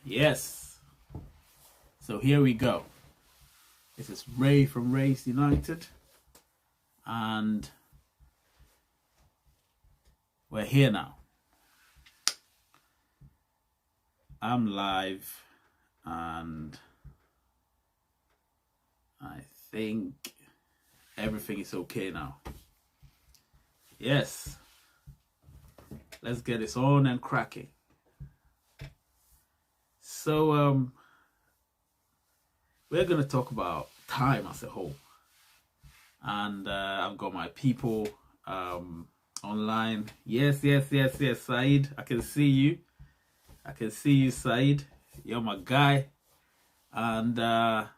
Yes. So here we go. This is Ray from Race United. And we're here now. I'm live and I think everything is okay now. Yes. Let's get this on and cracking. So we're going to talk about time as a whole. And I've got my people online. Yes, Said. I can see you. Said. You're my guy. And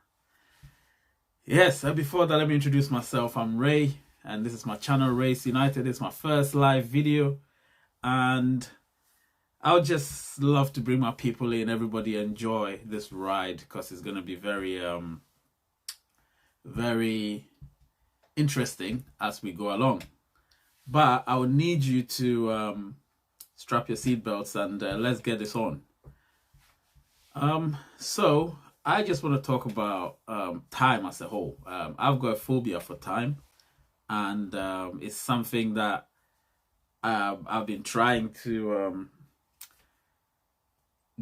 yes, before that, let me introduce myself. I'm Ray, and this is my channel, Race United. It's my first live video. And I would just love to bring my people in, everybody enjoy this ride, because it's going to be very, very interesting as we go along. But I would need you to strap your seatbelts and let's get this on. So I just want to talk about time as a whole. I've got a phobia for time, and it's something that I've been trying to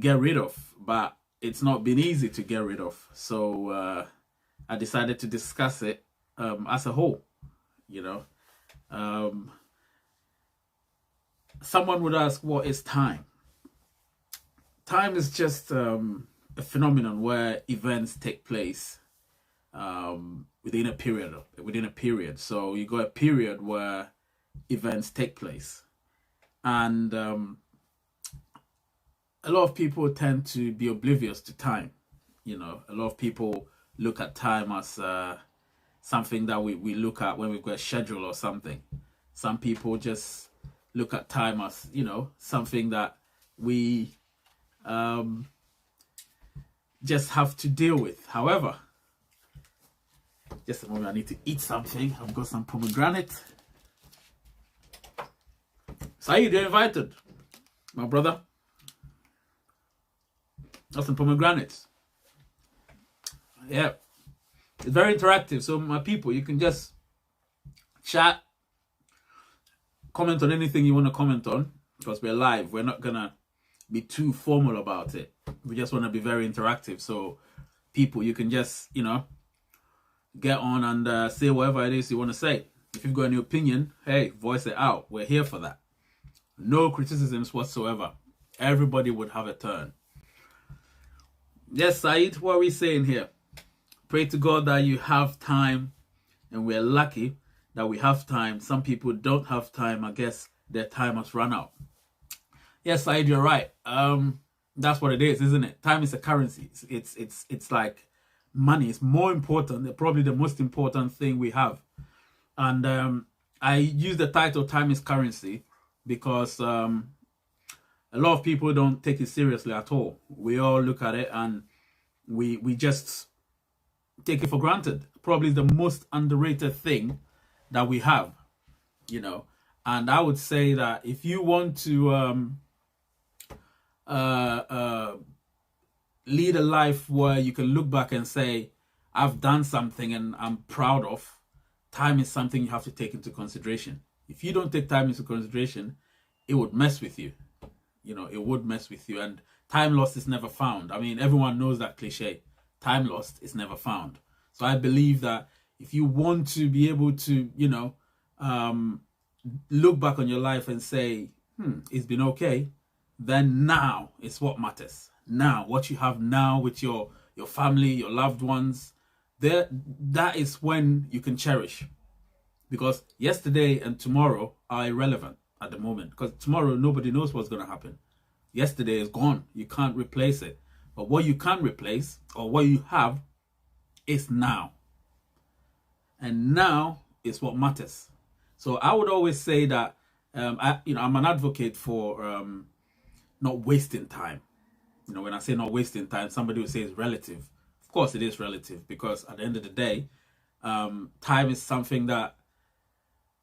get rid of, but it's not been easy to get rid of. So I decided to discuss it as a whole. Someone would ask, what is time? Time is just a phenomenon where events take place within a period. So you got a period where events take place, and a lot of people tend to be oblivious to time. A lot of people look at time as something that we look at when we've got a schedule or something. Some people just look at time as, something that we just have to deal with. However, just a moment, I need to eat something. I've got some pomegranate. Saeed, you're invited, my brother. That's some pomegranates. Yeah. It's very interactive. So my people, you can just chat, comment on anything you want to comment on, because we're live. We're not going to be too formal about it. We just want to be very interactive. So people, you can just, get on and say whatever it is you want to say. If you've got any opinion, hey, voice it out. We're here for that. No criticisms whatsoever. Everybody would have a turn. Yes, Said, what are we saying here? Pray to God that you have time, and we're lucky that we have time. Some people don't have time. I guess their time has run out. Yes, Said, you're right. That's what it is, isn't it? Time is a currency. It's like money. It's more important, probably the most important thing we have. And I use the title "Time is Currency" because a lot of people don't take it seriously at all. We all look at it and we just take it for granted. Probably the most underrated thing that we have, And I would say that if you want to lead a life where you can look back and say, I've done something and I'm proud of, time is something you have to take into consideration. If you don't take time into consideration, it would mess with you. It would mess with you. And time lost is never found. I mean, everyone knows that cliche. Time lost is never found. So I believe that if you want to be able to, look back on your life and say, it's been okay, then now is what matters. Now, what you have now with your family, your loved ones, that is when you can cherish. Because yesterday and tomorrow are irrelevant at the moment, because tomorrow nobody knows what's going to happen. Yesterday is gone. You can't replace it. But what you can replace, or what you have, is now. And now is what matters. So I would always say that I'm an advocate for not wasting time. When I say not wasting time, somebody will say it's relative. Of course it is relative, because at the end of the day, time is something that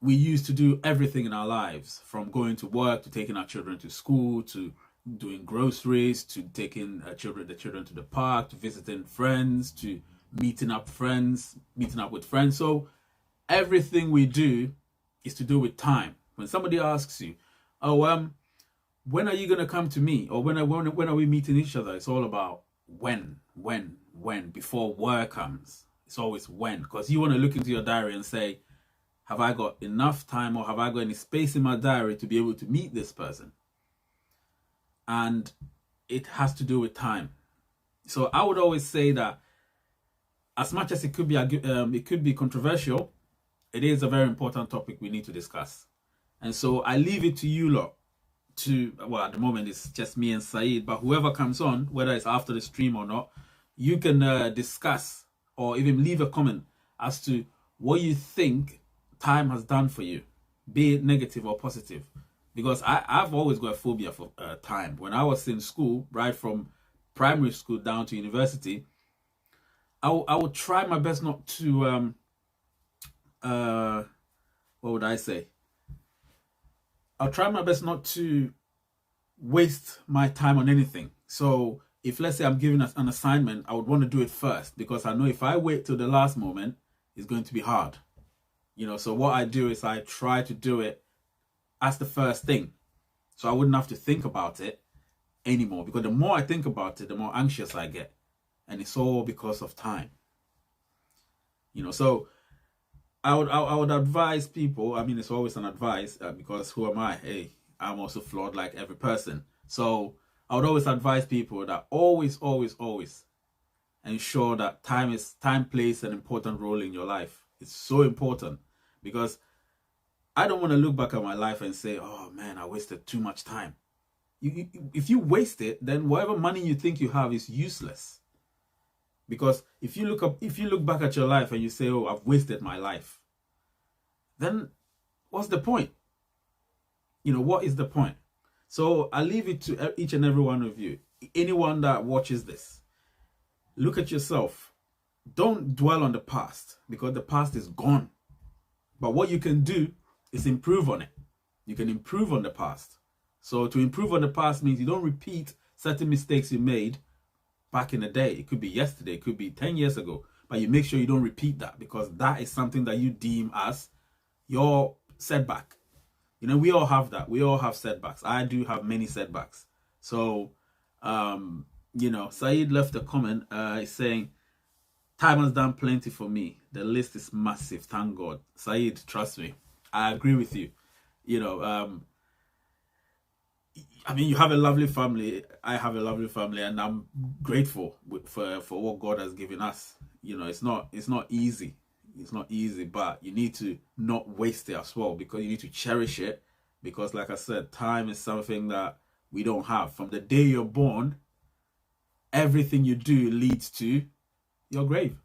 we use to do everything in our lives, from going to work, to taking our children to school, to doing groceries, to taking the children to the park, to visiting friends, to meeting up with friends. So everything we do is to do with time. When somebody asks you, "Oh, when are you gonna come to me?" or when are we meeting each other? It's all about when, before work comes. It's always when, because you want to look into your diary and say, have I got enough time, or have I got any space in my diary to be able to meet this person? And it has to do with time. So I would always say that, as much as it could be controversial, it is a very important topic we need to discuss. And so I leave it to you lot to, well, at the moment it's just me and Saeed, but whoever comes on, whether it's after the stream or not, you can discuss or even leave a comment as to what you think time has done for you, be it negative or positive. Because I've always got a phobia for time. When I was in school, right from primary school down to university, I would try my best not to, what would I say? I'll try my best not to waste my time on anything. So if, let's say, I'm given an assignment, I would want to do it first, because I know if I wait till the last moment, it's going to be hard. So what I do is I try to do it as the first thing, so I wouldn't have to think about it anymore, because the more I think about it, the more anxious I get, and it's all because of time. So I would advise people. I mean, it's always an advice, because who am I? Hey, I'm also flawed like every person. So I would always advise people that always ensure that time plays an important role in your life. It's so important, because I don't want to look back at my life and say, oh man, I wasted too much time. If you waste it, then whatever money you think you have is useless. Because if you look back at your life and you say, oh, I've wasted my life, then what's the point? What is the point? So I leave it to each and every one of you, anyone that watches this, look at yourself. Don't dwell on the past, because the past is gone. But what you can do is improve on it. You can improve on the past. So to improve on the past means you don't repeat certain mistakes you made back in the day. It could be yesterday, it could be 10 years ago, but you make sure you don't repeat that, because that is something that you deem as your setback. We all have that. We all have setbacks. I do have many setbacks. So, Saeed left a comment saying, time has done plenty for me. The list is massive. Thank God. Saeed, trust me. I agree with you. I mean, you have a lovely family. I have a lovely family, and I'm grateful for what God has given us. It's not easy. It's not easy, but you need to not waste it as well, because you need to cherish it. Because, like I said, time is something that we don't have. From the day you're born, everything you do leads to your grave.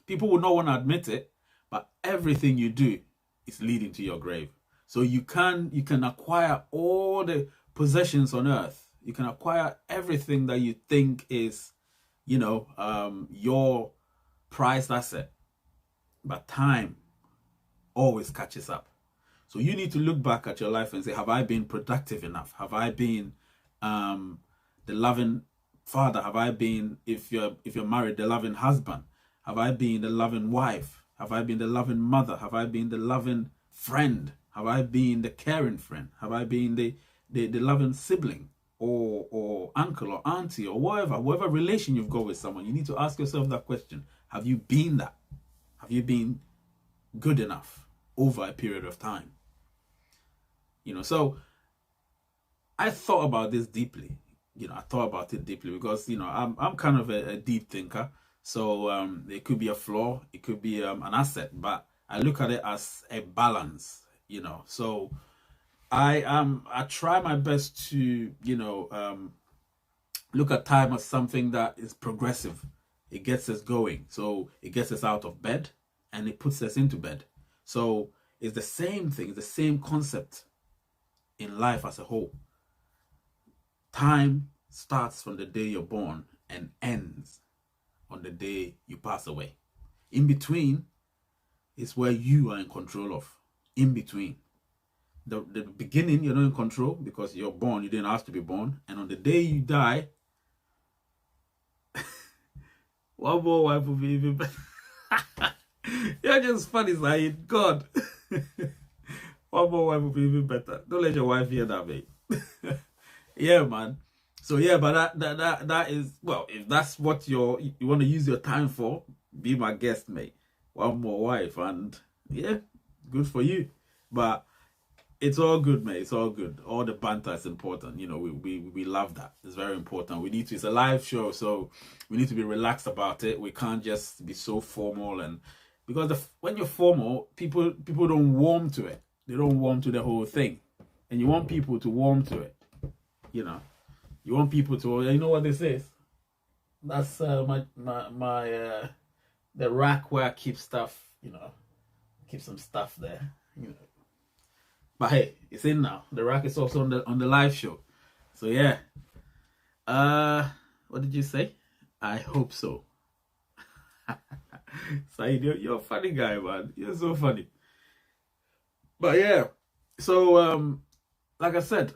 People will not want to admit it, but everything you do is leading to your grave. So you can acquire all the possessions on earth. You can acquire everything that you think is, your prized asset. But time always catches up. So you need to look back at your life and say, have I been productive enough? Have I been the loving father? Have I been, if you're married, the loving husband? Have I been the loving wife? Have I been the loving mother? Have I been the loving friend? Have I been the caring friend? Have I been the loving sibling or uncle or auntie or whatever relation you've got with someone? You need to ask yourself that question. Have you been that? Have you been good enough over a period of time? So I thought about this deeply. I thought about it deeply because, I'm kind of a deep thinker. So it could be a flaw, it could be an asset, but I look at it as a balance, So I try my best to, look at time as something that is progressive. It gets us going. So it gets us out of bed and it puts us into bed. So it's the same thing, it's the same concept in life as a whole. Time starts from the day you're born and ends on the day you pass away. In between is where you are in control of. In between. the beginning, you're not in control because you're born, you didn't ask to be born. And on the day you die, one more wife will be even better. You're just funny, Saeed. God. One more wife will be even better. Don't let your wife hear that, mate. Yeah, man. So yeah, but that is, well, if that's what you want to use your time for, be my guest, mate. One more wife, and yeah, good for you. But it's all good, mate. It's all good. All the banter is important. You know, we love that. It's very important. We need to. It's a live show, so we need to be relaxed about it. We can't just be so formal, and because when you're formal, people don't warm to it. They don't warm to the whole thing, and you want people to warm to it. You know, you want people to. You know what this is? That's my the rack where I keep stuff. You know, keep some stuff there. You know. But hey, it's in now. The rack is also on the live show. So yeah. What did you say? I hope so. Saeed, you're a funny guy, man. You're so funny. But yeah. So like I said,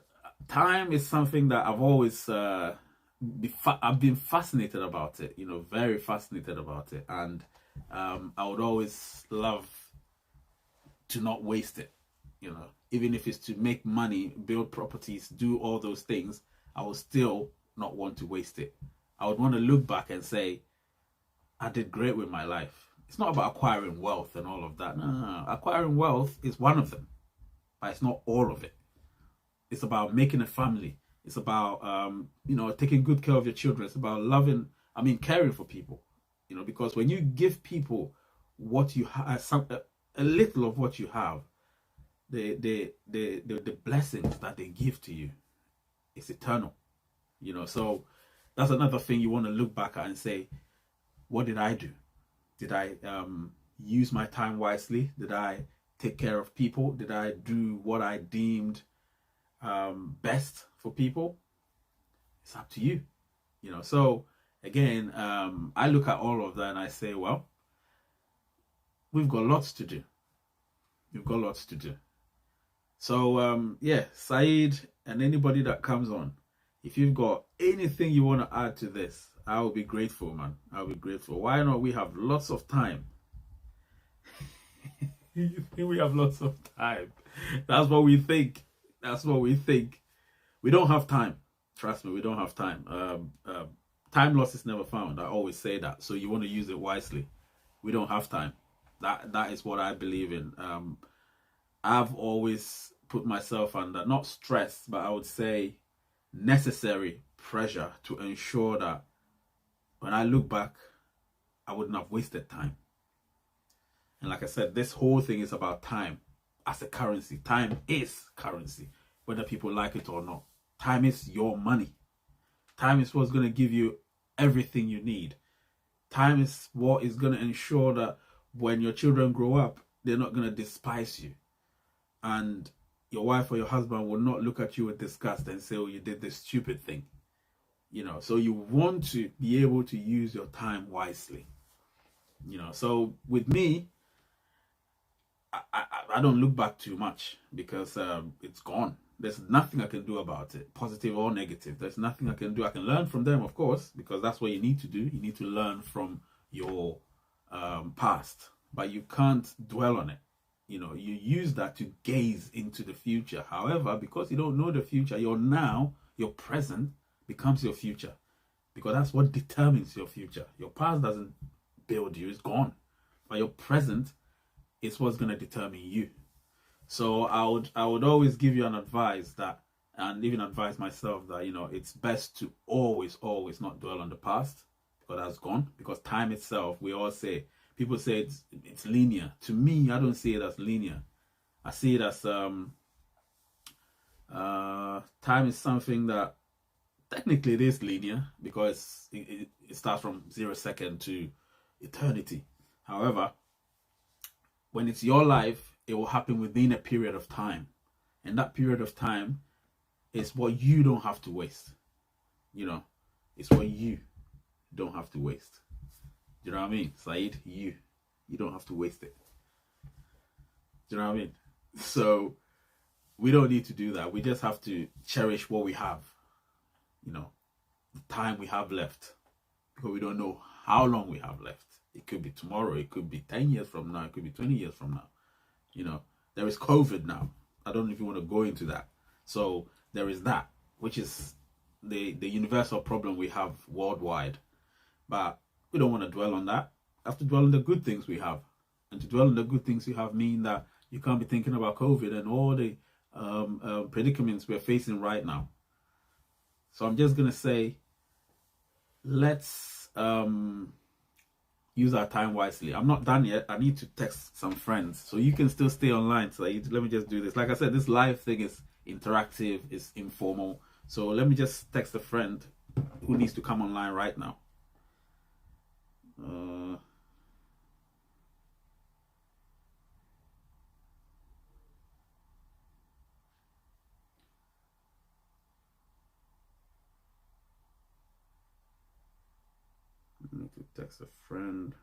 time is something that I've always I've been fascinated about it, you know, very fascinated about it. And I would always love to not waste it, you know. Even if it's to make money, build properties, do all those things, I would still not want to waste it. I would want to look back and say, I did great with my life. It's not about acquiring wealth and all of that. No. Acquiring wealth is one of them, but it's not all of it. It's about making a family. It's about, you know, taking good care of your children. It's about caring for people, you know, because when you give people what you have, a little of what you have, the blessings that they give to you, it's eternal, you know. So that's another thing you want to look back at and say, what did I do? Did I use my time wisely? Did I take care of people? Did I do what I deemed best for people? It's up to you, you know. So again, I look at all of that and I say, well, we've got lots to do. We've got lots to do. So yeah, Saeed and anybody that comes on, if you've got anything you want to add to this, I will be grateful, man. I'll be grateful. Why not? We have lots of time. We have lots of time. That's what we think. That's what we think. We don't have time. Trust me, we don't have time. Time lost is never found. I always say that. So you want to use it wisely. We don't have time. That is what I believe in. I've always put myself under, not stress, but I would say necessary pressure to ensure that when I look back, I wouldn't have wasted time. And like I said, this whole thing is about time as a currency. Time is currency, whether people like it or not. Time is your money. Time is what's going to give you everything you need. Time is what is going to ensure that when your children grow up, they're not going to despise you. And your wife or your husband will not look at you with disgust and say, oh, you did this stupid thing. You know, so you want to be able to use your time wisely. You know, so with me, I don't look back too much because it's gone. There's nothing I can do about it, positive or negative. There's nothing I can do. I can learn from them, of course, because that's what you need to do. You need to learn from your past, but you can't dwell on it. You know, you use that to gaze into the future. However, because you don't know the future, your present becomes your future, because that's what determines your future. Your past doesn't build you, it's gone. But your present is what's going to determine you. So I would always give you an advice that, and even advise myself that, you know, it's best to always not dwell on the past, because that's gone. Because time itself, we all say, people say it's linear. To me, I don't see it as linear. I see it as time is something that technically it is linear, because it starts from 0 second to eternity. However, when it's your life, it will happen within a period of time. And that period of time is what you don't have to waste. You know, it's what you don't have to waste. Do you know what I mean? Saeed, you don't have to waste it. Do you know what I mean? So we don't need to do that. We just have to cherish what we have, you know, the time we have left, because we don't know how long we have left. It could be tomorrow, it could be 10 years from now, it could be 20 years from now. You know, there is COVID now. I don't know if you want to go into that. So there is that, which is the universal problem we have worldwide. But we don't want to dwell on that. We have to dwell on the good things we have. And to dwell on the good things you have mean that you can't be thinking about COVID and all the predicaments we're facing right now. So I'm just going to say, let's use our time wisely. I'm not done yet. I need to text some friends. So you can still stay online. So let me just do this. Like I said, this live thing is interactive, it's informal. So let me just text a friend who needs to come online right now. I need to text a friend.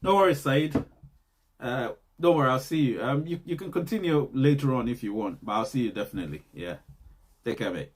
No worries, Said. Don't worry, I'll see you. You can continue later on if you want, but I'll see you definitely. Yeah. Take care, mate.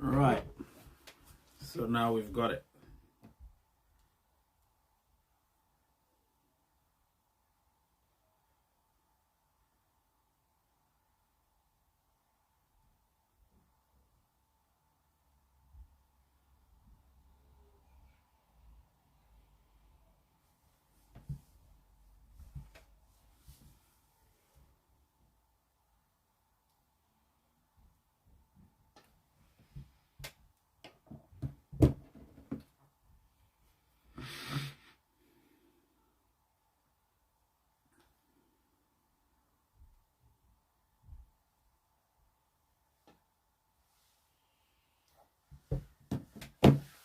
Right. So now we've got it.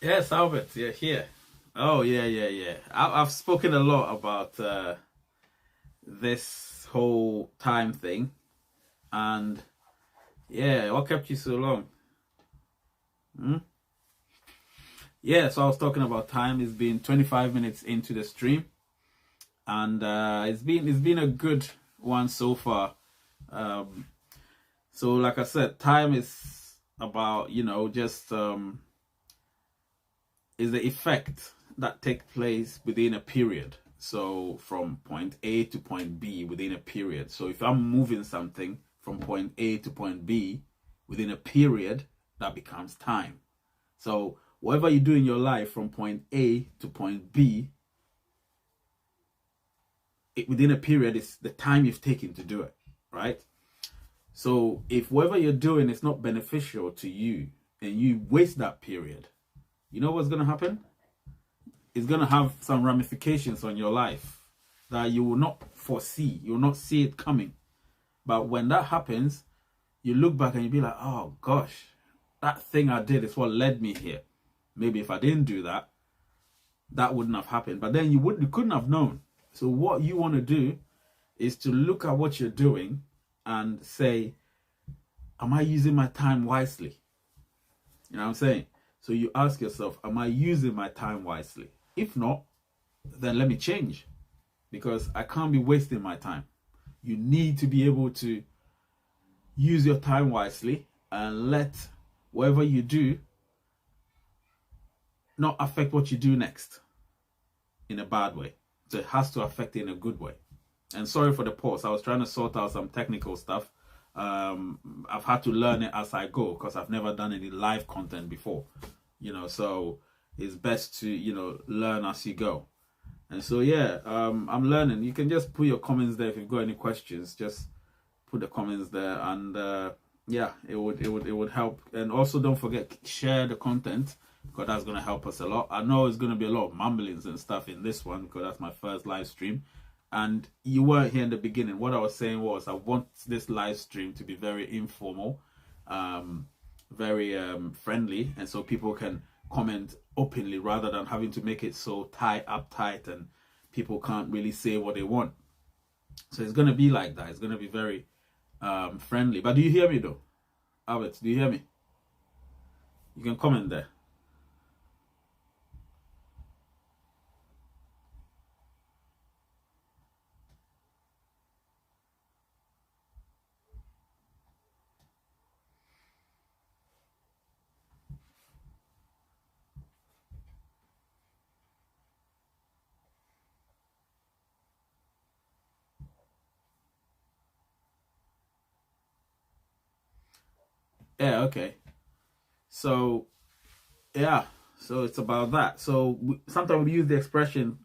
Yes, Albert, you're here. Oh, yeah. I've spoken a lot about this whole time thing, and yeah, what kept you so long? Hmm? Yeah, so I was talking about time. It's been 25 minutes into the stream, and it's been a good one so far. Um, so, like I said, time is about just is the effect that takes place within a period. So from point A to point B within a period. So if I'm moving something from point A to point B within a period, that becomes time. So whatever you do in your life from point A to point B, within a period is the time you've taken to do it, right? So if whatever you're doing is not beneficial to you and you waste that period, you know what's going to happen? It's going to have some ramifications on your life that you will not foresee. You will not see it coming. But when that happens, you look back and you be like, oh gosh, that thing I did is what led me here. Maybe if I didn't do that, that wouldn't have happened. But then you couldn't have known. So what you want to do is to look at what you're doing and say, am I using my time wisely? You know what I'm saying? So you ask yourself, am I using my time wisely? If not, then let me change, because I can't be wasting my time. You need to be able to use your time wisely and let whatever you do not affect what you do next in a bad way. So it has to affect it in a good way. And sorry for the pause. I was trying to sort out some technical stuff. I've had to learn it as I go because I've never done any live content before. So it's best to learn as you go. And so yeah, I'm learning. You can just put your comments there if you've got any questions. Just put the comments there, and yeah, it would help. And also don't forget, share the content, because that's gonna help us a lot. I know it's gonna be a lot of mumblings and stuff in this one because that's my first live stream, and you weren't here in the beginning. What I was saying was I want this live stream to be very informal, very friendly, and so people can comment openly rather than having to make it so uptight and people can't really say what they want. So it's going to be like that. It's going to be very friendly. But do you hear me though? Albert, do you hear me? You can comment there. Yeah, okay. So, yeah. So it's about that. So sometimes we use the expression,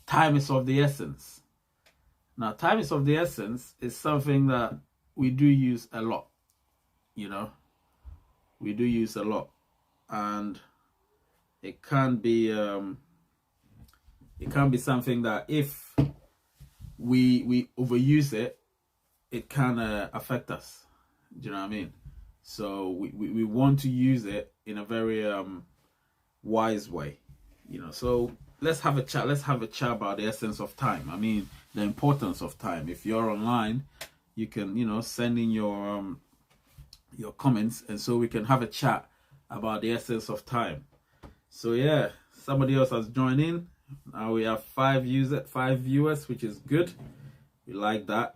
time is of the essence. Now, time is of the essence is something that we do use a lot. We do use a lot. And it can be something that if we overuse it, it can affect us. Do you know what I mean? So we want to use it in a very wise way. So let's have a chat. Let's have a chat about the essence of time. I mean, the importance of time. If you're online, you can send in your comments, and so we can have a chat about the essence of time. So yeah, somebody else has joined in. Now we have 5 viewers, which is good. We like that,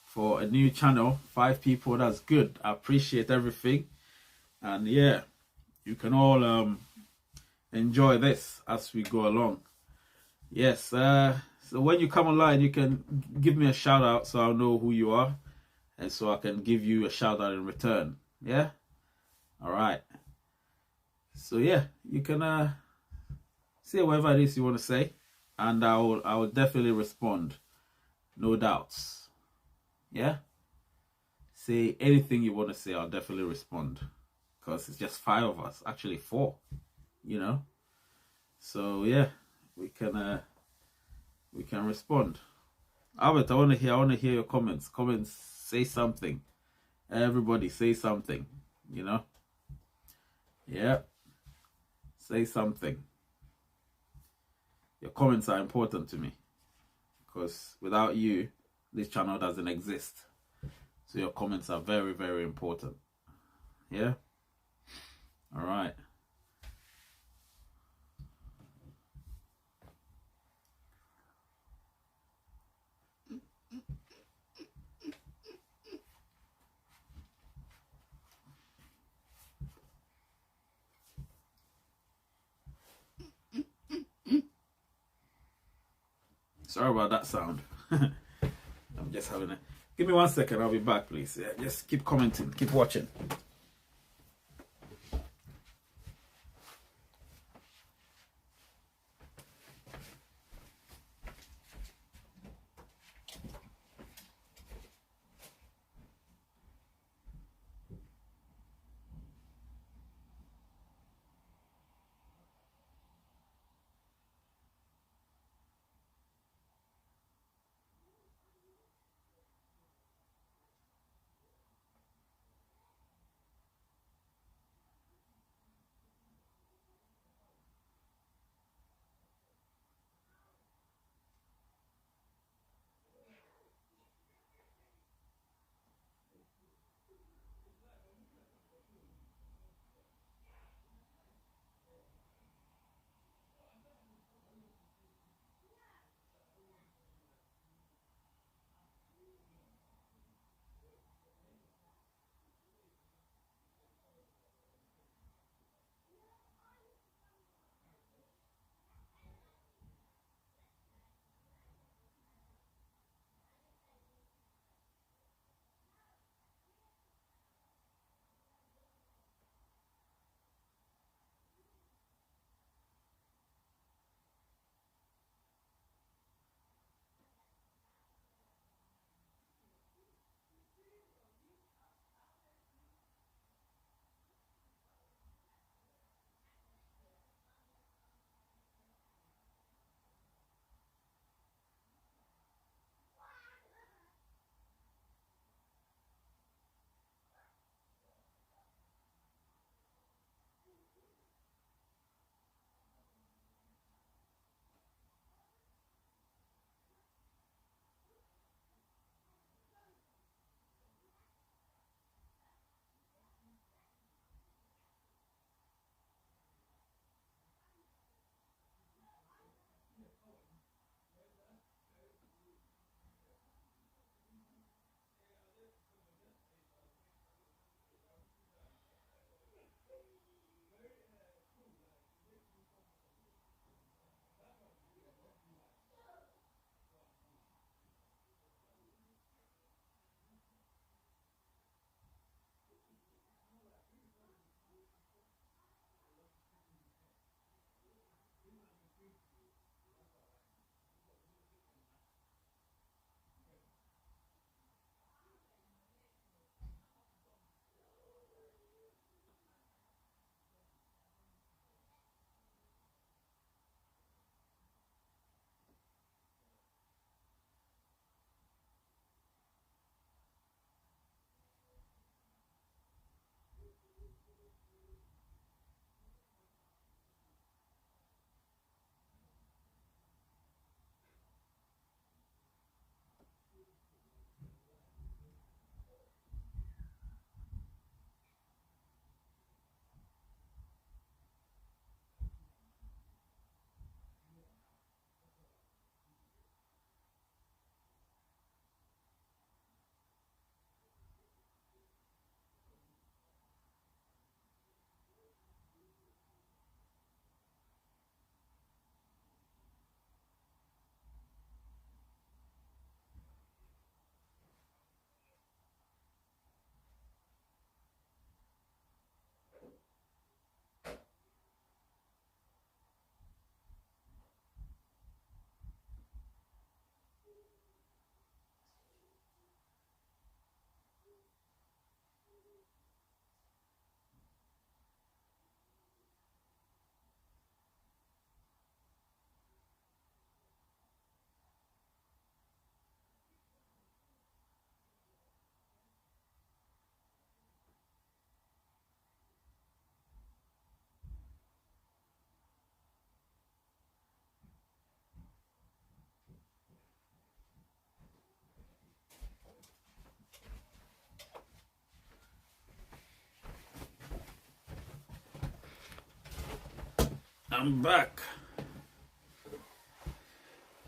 for for a new channel. 5 people, that's good. I appreciate everything. And yeah, you can all enjoy this as we go along. Yes, so when you come online, you can give me a shout out so I'll know who you are, and so I can give you a shout out in return. Yeah? All right. So yeah, you can say whatever it is you want to say, and I will definitely respond. No doubts. Yeah? Say anything you want to say, I'll definitely respond. Because it's just 5 of us, actually 4, you know? So yeah, we can respond. Albert, I want to hear your comments. Comments, say something. Everybody say something, you know? Yeah. Say something. Your comments are important to me, because without you, this channel doesn't exist. So your comments are very, very important. Yeah? All right. Sorry about that sound. I'm just having a... Give me 1 second, I'll be back, please. Yeah, just keep commenting, keep watching. I'm back.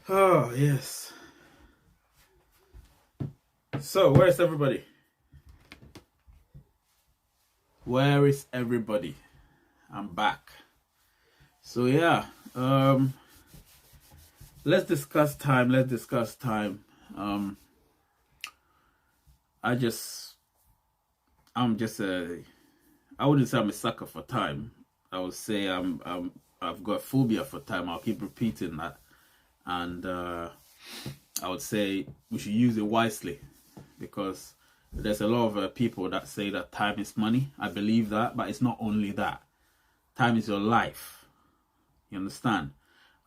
Oh, yes. So, where's everybody? Where is everybody? I'm back. So, yeah. Let's discuss time. I'm just I wouldn't say I'm a sucker for time. I would say I've got phobia for time. I'll keep repeating that. And I would say we should use it wisely, because there's a lot of people that say that time is money. I believe that, but it's not only that. Time is your life. You understand?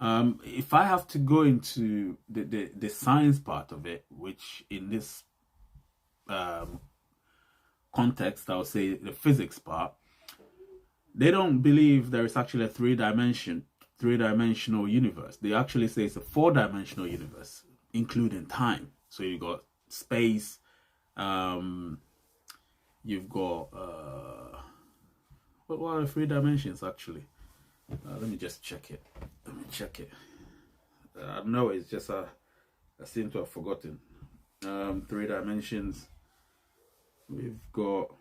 If I have to go into the science part of it, which in this context, I would say the physics part, they don't believe there is actually a three-dimensional universe. They actually say it's a four-dimensional universe, including time. So you've got space, you've got what are the 3 dimensions actually? Let me just check it. I know it's just I seem to have forgotten. 3 dimensions. We've got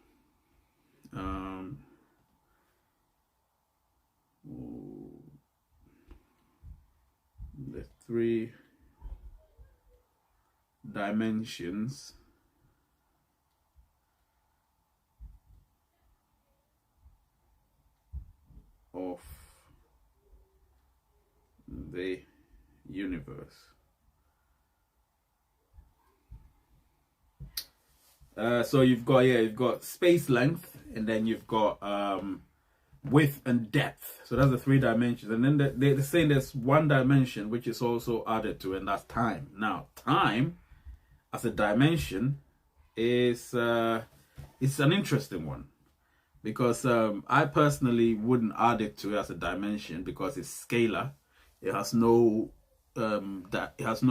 the 3 dimensions of the universe. So you've got space length, and then you've got width and depth. So that's the 3 dimensions. And then they're saying there's 1 dimension which is also added to, and that's time. Now, time as a dimension is it's an interesting one, because I personally wouldn't add it to it as a dimension, because it's scalar. It has no it has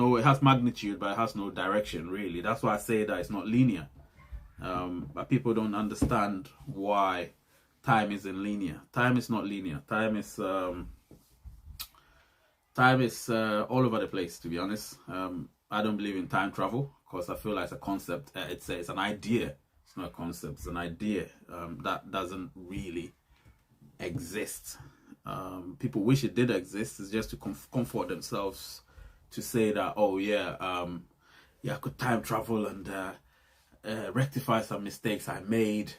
magnitude, but it has no direction really. That's why I say that it's not linear. But people don't understand why time isn't linear. Time is not linear. Time is all over the place, to be honest. I don't believe in time travel, because I feel like it's a concept. It's an idea. It's not a concept. It's an idea that doesn't really exist. People wish it did exist. It's just to comfort themselves, to say that, oh yeah, I could time travel and rectify some mistakes I made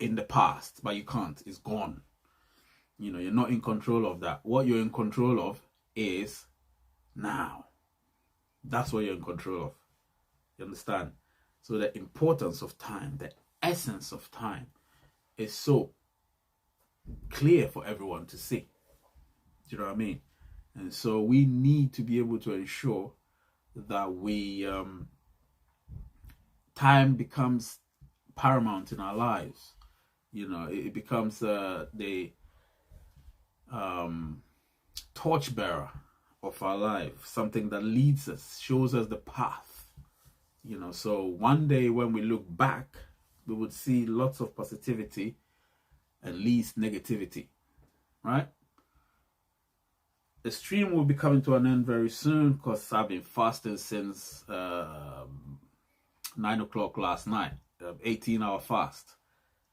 in the past. But you can't. It's gone. You know, you're not in control of that. What you're in control of is now. That's what you're in control of. You understand? So the importance of time, the essence of time, is so clear for everyone to see. Do you know what I mean? And so we need to be able to ensure that we time becomes paramount in our lives. You know, it becomes the torchbearer of our life, something that leads us, shows us the path. You know, so one day when we look back, we would see lots of positivity and least negativity, right? The stream will be coming to an end very soon, because I've been fasting since 9 o'clock last night, 18-hour fast.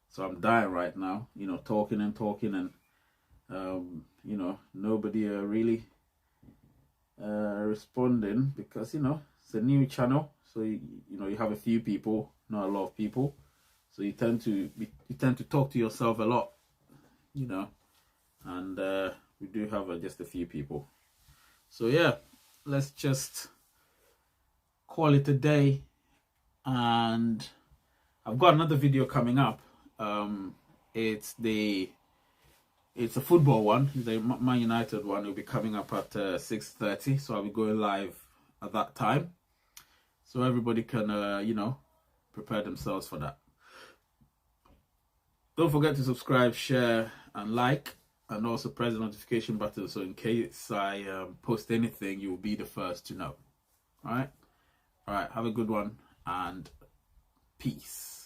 So I'm dying right now, you know, talking and you know, nobody really responding, because, you know, it's a new channel. So you know, you have a few people, not a lot of people. So you tend to talk to yourself a lot, you know, and we do have just a few people. So yeah, let's just call it a day. And I've got another video coming up. It's a football one, the Man United one. Will be coming up at 6:30. So I'll be going live at that time, so everybody can you know, prepare themselves for that. Don't forget to subscribe, share, and like, and also press the notification button, so in case I post anything, you'll be the first to know. All right, have a good one, and peace.